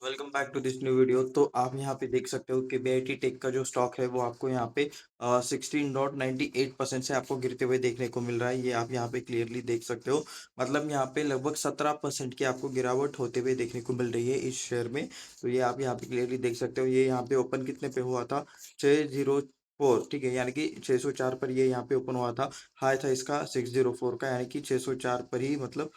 Welcome back to this new video. तो आप यहाँ पे देख सकते हो कि बीआईटी टेक का जो स्टॉक है वो आपको यहाँ पे 16.98% से आपको गिरते हुए देखने को मिल रहा है। ये आप यहाँ पे क्लियरली देख सकते हो। मतलब यहाँ पे लगभग 17% की आपको गिरावट होते हुए देखने को मिल रही है इस शेयर में। तो ये आप यहाँ पे क्लियरली देख सकते हो। ये यहाँ पे ओपन कितने पे हुआ था? 604, ठीक है, यानी कि 604 पर ये यहाँ पे ओपन हुआ था। हाई था इसका 604 का, यानी कि 604 पर ही मतलब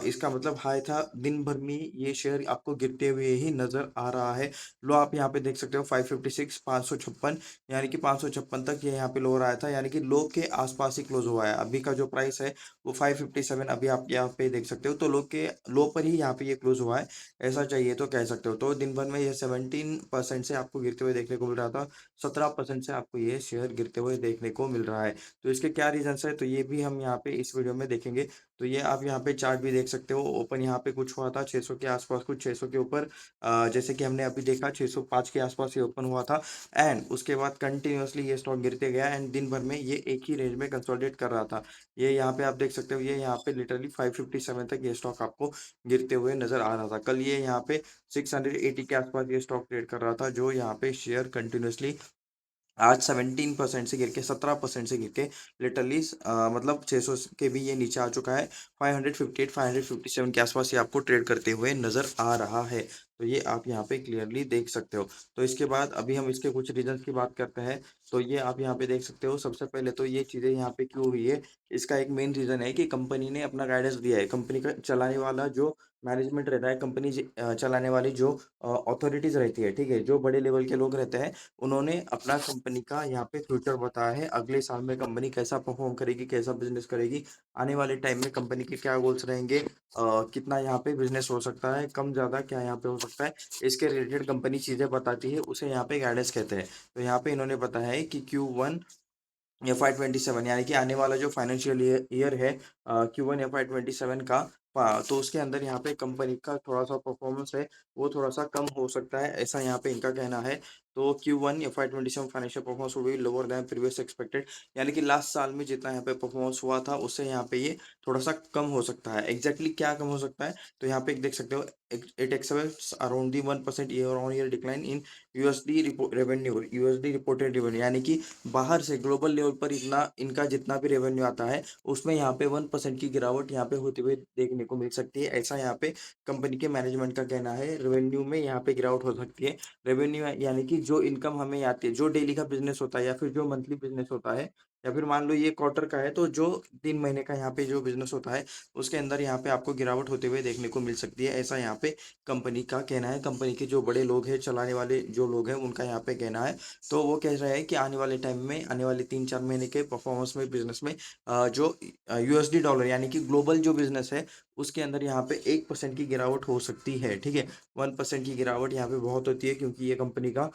इसका मतलब हाई था। दिन भर में ये शेयर आपको गिरते हुए ही नजर आ रहा है। लो आप यहाँ पे देख सकते हो 556, 556, यानी कि 556 तक ये यहाँ पे लो आया था, यानी कि लो के आसपास ही क्लोज हुआ है। अभी का जो प्राइस है वो 557 अभी आप यहाँ पे देख सकते हो। तो लो के लो पर ही यहाँ पे ये क्लोज हुआ है, ऐसा चाहिए तो कह सकते हो। तो दिन भर में ये 17% से आपको गिरते हुए देखने को मिल रहा था, 17% से आपको ये शेयर गिरते हुए देखने को मिल रहा है। तो इसके क्या रीजन है, तो ये भी हम यहाँ पे इस वीडियो में देखेंगे। तो ये आप यहाँ पे चार्ट भी देख सकते हो। ओपन यहाँ पे कुछ हुआ था 600 के आसपास, कुछ 600 के ऊपर, जैसे कि हमने अभी देखा 605 के आसपास ये ओपन हुआ था। एंड उसके बाद कंटिन्यूअसली ये स्टॉक गिरते गया एंड दिन भर में ये एक ही रेंज में कंसोलिडेट कर रहा था। ये यहाँ पे आप देख सकते हो, ये यहाँ पे लिटरली 557 तक ये स्टॉक आपको गिरते हुए नजर आ रहा था। कल ये यहाँ पे 680 के आसपास ये स्टॉक ट्रेड कर रहा था, जो यहाँ पे शेयर कंटिन्यूअसली आज 17% से गिर के 17% से गिर के लिटरली मतलब 600 के भी ये नीचे आ चुका है। 558, 557 के आसपास ये आपको ट्रेड करते हुए नजर आ रहा है। तो ये आप यहाँ पे क्लियरली देख सकते हो। तो इसके बाद अभी हम इसके कुछ रीजंस की बात करते हैं। तो ये आप यहाँ पे देख सकते हो। सबसे पहले तो ये चीज़ें यहाँ पे क्यों हुई है, इसका एक मेन रीज़न है कि कंपनी ने अपना गाइडेंस दिया है। कंपनी का चलाने वाला जो मैनेजमेंट रहता है, कंपनी चलाने वाली जो अथॉरिटीज़ रहती है, ठीक है, जो बड़े लेवल के लोग रहते हैं, उन्होंने अपना कंपनी का यहाँ पे फ्यूचर बताया है। अगले साल में कंपनी कैसा परफॉर्म करेगी, कैसा बिजनेस करेगी, आने वाले टाइम में कंपनी के क्या गोल्स रहेंगे, कितना यहाँ पे बिजनेस हो सकता है, कम ज़्यादा क्या यहाँ पे हो सकता है, इसके रिलेटेड कंपनी चीज़ें बताती है, उसे यहाँ पे गाइडेंस कहते हैं। तो यहाँ पे इन्होंने बताया है कि Q1 FY27, यानी कि आने वाला जो फाइनेंशियल ईयर है, Q1 FY27 का, तो उसके अंदर यहाँ पे कंपनी का थोड़ा सा परफॉर्मेंस है वो थोड़ा सा कम हो सकता है, ऐसा यहाँ पे इनका कहना है। तो Q1 FY27 financial performance will be lower than previous expected, यानी कि लास्ट साल में जितना यहाँ पे परफॉर्मेंस हुआ था उससे यहाँ पे ये थोड़ा सा कम हो सकता है। एग्जैक्टली क्या कम हो सकता है, तो यहाँ पे देख सकते हो, it aspects around the 1% year on year decline in USD revenue, USD reported revenue, यानी कि बाहर से ग्लोबल लेवल पर इतना इनका जितना भी रेवेन्यू आता है उसमें यहाँ पे 1% की गिरावट यहाँ पे होते हुए देखने को मिल सकती है, ऐसा यहाँ पे कंपनी के मैनेजमेंट का कहना है। रेवेन्यू में यहाँ पे गिरावट हो सकती है। रेवेन्यू यानी कि जो इनकम हमें आती है, जो डेली का बिजनेस होता है या फिर जो मंथली बिजनेस होता है, या फिर मान लो ये क्वार्टर का है, तो जो 3 महीने का यहाँ पे जो बिजनेस होता है उसके अंदर यहाँ पे आपको गिरावट होते हुए देखने को मिल सकती है, ऐसा यहाँ पे कंपनी का कहना है। कंपनी के जो बड़े लोग हैं, चलाने वाले जो लोग हैं, उनका यहाँ पे कहना है। तो वो कह रहे हैं कि आने वाले टाइम में, आने वाले 3-4 महीने के परफॉर्मेंस में, बिजनेस में, जो यूएसडी डॉलर यानी कि ग्लोबल जो बिजनेस है उसके अंदर यहाँ पे 1% की गिरावट हो सकती है, ठीक है। 1% की गिरावट यहाँ पे बहुत होती है, क्योंकि ये कंपनी का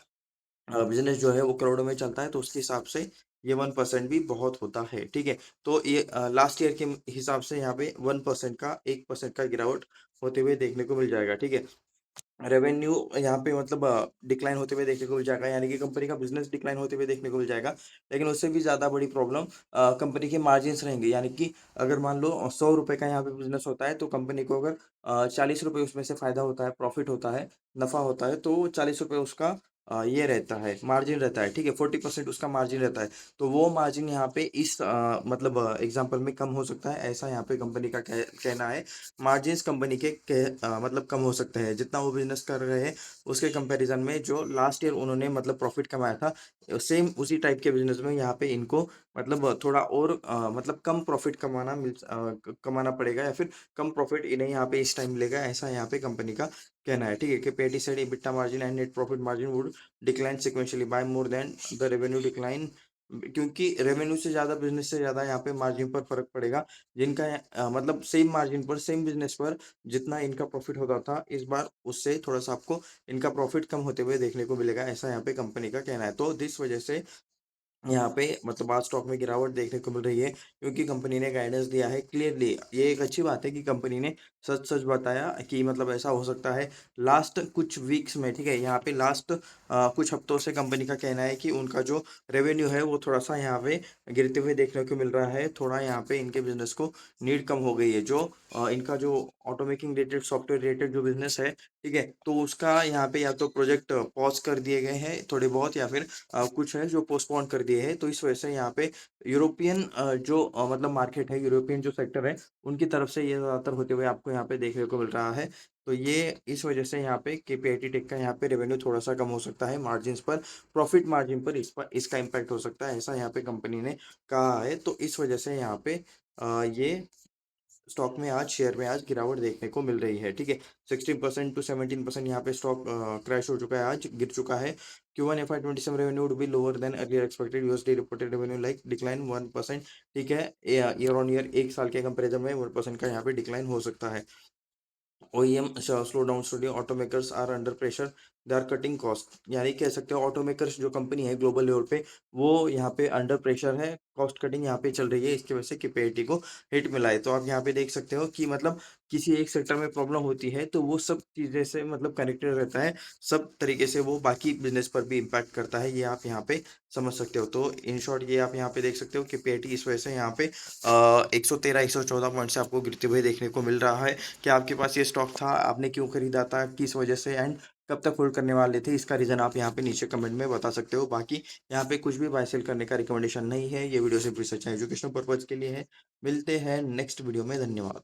बिजनेस जो है वो करोड़ों में चलता है, तो उसके हिसाब से ये 1% भी बहुत होता है, ठीक है। तो ये लास्ट ईयर के हिसाब से यहाँ पे 1% का, 1% का गिरावट होते हुए देखने को मिल जाएगा, ठीक है। रेवेन्यू यहाँ पे मतलब डिक्लाइन होते हुए देखने को मिल जाएगा, यानी कि कंपनी का बिजनेस डिक्लाइन होते हुए देखने को मिल जाएगा। लेकिन उससे भी ज़्यादा बड़ी प्रॉब्लम कंपनी के मार्जिन्स रहेंगे, यानी कि अगर मान लो 100 रुपये का यहाँ पे बिजनेस होता है, तो कंपनी को अगर 40 रुपये उसमें से फायदा होता है, प्रॉफिट होता है, नफा होता है, तो 40 रुपये उसका ये रहता है, मार्जिन रहता है, ठीक है। 40% उसका मार्जिन रहता है। तो वो मार्जिन यहाँ पे इस मतलब एग्जाम्पल में कम हो सकता है, ऐसा यहाँ पे कंपनी का कहना है। मार्जिन्स कंपनी के मतलब कम हो सकते हैं, जितना वो बिजनेस कर रहे हैं उसके कंपैरिजन में, जो लास्ट ईयर उन्होंने मतलब प्रॉफिट कमाया था, सेम उसी टाइप के बिजनेस में यहाँ पे इनको मतलब थोड़ा और मतलब कम प्रॉफिट कमाना पड़ेगा, या फिर कम प्रॉफिट इन्हें यहाँ पे इस टाइम मिलेगा, ऐसा यहाँ पे कंपनी का कहना है, ठीक है। कि petty side EBITDA margin and net profit margin would decline sequentially by more than the revenue decline, क्योंकि रेवेन्यू से ज़्यादा, बिजनेस से ज़्यादा यहाँ पे मार्जिन पर फर्क पड़ेगा। जिनका मतलब सेम मार्जिन पर, सेम बिजनेस पर जितना इनका प्रॉफिट होता था, इस बार उससे थोड़ा सा आपको इनका प्रॉफिट कम होते हुए देखने को मिलेगा, ऐसा यहाँ पे कंपनी का कहना है। तो इस वजह से यहाँ पे मतलब आज स्टॉक में गिरावट देखने को मिल रही है, क्योंकि कंपनी ने गाइडेंस दिया है क्लियरली। ये एक अच्छी बात है कि कंपनी ने सच सच बताया कि मतलब ऐसा हो सकता है लास्ट कुछ वीक्स में, ठीक है, यहाँ पे लास्ट कुछ हफ्तों से कंपनी का कहना है कि उनका जो रेवेन्यू है वो थोड़ा सा यहाँ पे गिरते हुए देखने को मिल रहा है। थोड़ा यहाँ पे इनके बिजनेस को नीड कम हो गई है। जो इनका जो ऑटोमेकिंग रिलेटेड सॉफ्टवेयर रिलेटेड जो बिजनेस है, ठीक है, तो उसका यहाँ पे या तो प्रोजेक्ट पॉज कर दिए गए हैं थोड़े बहुत, या फिर कुछ है जो पोस्टपोन कर दिए हैं। तो इस वजह से यहाँ पे यूरोपियन जो मतलब मार्केट है, यूरोपियन जो सेक्टर है, उनकी तरफ से ये ज़्यादातर होते हुए आपको यहाँ पे देखने को मिल रहा है। तो ये इस वजह से यहाँ पे केपीआईटी टेक का यहाँ पे रेवेन्यू थोड़ा सा कम हो सकता है, मार्जिन्स पर, प्रॉफिट मार्जिन पर इसका इम्पैक्ट हो सकता है, ऐसा यहाँ पे कंपनी ने कहा है। तो इस वजह से यहाँ पे ये स्टॉक में आज, शेयर में आज गिरावट देखने को मिल रही है, ठीक है। 16% टू 17% यहाँ पे स्टॉक क्रैश हो चुका है, आज गिर चुका है। Q1 FY 27 revenue would be lower than earlier expected, USD reported revenue like decline 1%, ठीक है। ईयर ऑन ईयर एक साल के कंपेरिजन में 1% का यहाँ पे डिक्लाइन हो सकता है। OEM slow down study, automakers are under pressure, they are cutting cost, यानी कह सकते हो ऑटोमेकर्स जो कंपनी है ग्लोबल लेवल पे, वो यहाँ पे अंडर प्रेशर है, कॉस्ट कटिंग यहाँ पे चल रही है, इसकी वजह से KPIT को हिट मिला है। तो आप यहाँ पे देख सकते हो कि मतलब किसी एक सेक्टर में प्रॉब्लम होती है तो वो सब चीज़ें से मतलब कनेक्टेड रहता है, सब तरीके से वो बाकी बिजनेस पर भी इम्पैक्ट करता है, ये आप यहाँ पे समझ सकते हो। तो इन शॉर्ट ये आप यहाँ पे देख सकते हो कि KPIT इस वजह से यहाँ पे 113 114 पॉइंट से आपको गिरते हुए देखने को मिल रहा है। कि आपके पास ये स्टॉक था, आपने क्यों खरीदा था, किस वजह से, एंड कब तक होल्ड करने वाले थे, इसका रीजन आप यहाँ पे नीचे कमेंट में बता सकते हो। बाकी यहाँ पे कुछ भी बाय सेल करने का रिकमेंडेशन नहीं है, ये वीडियो सिर्फ रिसर्च एजुकेशनल पर्पज के लिए है। मिलते हैं नेक्स्ट वीडियो में, धन्यवाद।